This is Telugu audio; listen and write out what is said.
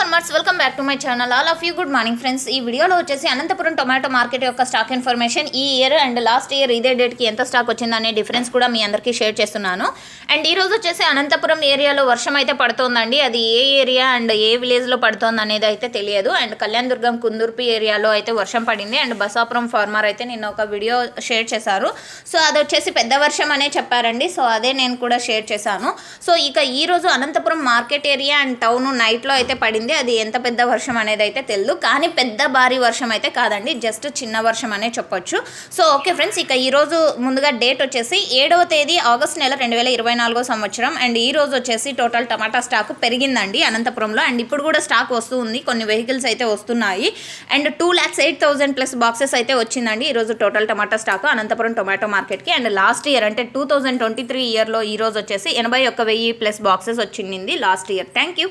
Farmers welcome back to my channel. All of you good morning friends. ఈ వీడియోలో వచ్చేసి అనంతపురం టొమాటో మార్కెట్ యొక్క స్టాక్ ఇన్ఫర్మేషన్, ఈ ఇయర్ అండ్ లాస్ట్ ఇయర్ ఇదే డేట్కి ఎంత స్టాక్ వచ్చిందనే డిఫరెన్స్ కూడా మీ అందరికీ షేర్ చేస్తున్నాను. అండ్ ఈ రోజు వచ్చేసి అనంతపురం ఏరియాలో వర్షం అయితే పడుతోందండి. అది ఏ ఏరియా అండ్ ఏ విలేజ్లో పడుతోంది అనేది అయితే తెలియదు. అండ్ కళ్యాణ్ దుర్గం కుందుర్పి ఏరియాలో అయితే వర్షం పడింది. అండ్ బసాపురం ఫార్మర్ అయితే నిన్న ఒక వీడియో షేర్ చేశారు. సో అది వచ్చేసి పెద్ద వర్షం అనే చెప్పారండి. సో అదే నేను కూడా షేర్ చేశాను. సో ఇక ఈరోజు Anantapuram market area and town నైట్లో అయితే పడింది. అది ఎంత పెద్ద వర్షం అనేది అయితే తెలియదు, కానీ పెద్ద భారీ వర్షం అయితే కాదండి, జస్ట్ చిన్న వర్షం అనే చెప్పొచ్చు. సో ఓకే ఫ్రెండ్స్, ఇక ఈరోజు ముందుగా డేట్ వచ్చేసి 7వ తేదీ ఆగస్ట్ నెల 2024 సంవత్సరం. అండ్ ఈ రోజు వచ్చేసి టోటల్ టమాటా స్టాక్ పెరిగిందండి అనంతపురంలో. అండ్ ఇప్పుడు కూడా స్టాక్ వస్తూ ఉంది, కొన్ని వెహికల్స్ అయితే వస్తున్నాయి. అండ్ 2,08,000 ప్లస్ బాక్సెస్ అయితే వచ్చిందండి ఈరోజు టోటల్ టమాటా స్టాక్ అనంతపురం టొమాటో మార్కెట్కి. అండ్ లాస్ట్ ఇయర్ అంటే 2023 ఇయర్లో ఈరోజు వచ్చేసి 81,000 ప్లస్ బాక్సెస్ వచ్చింది లాస్ట్ ఇయర్. Thank you.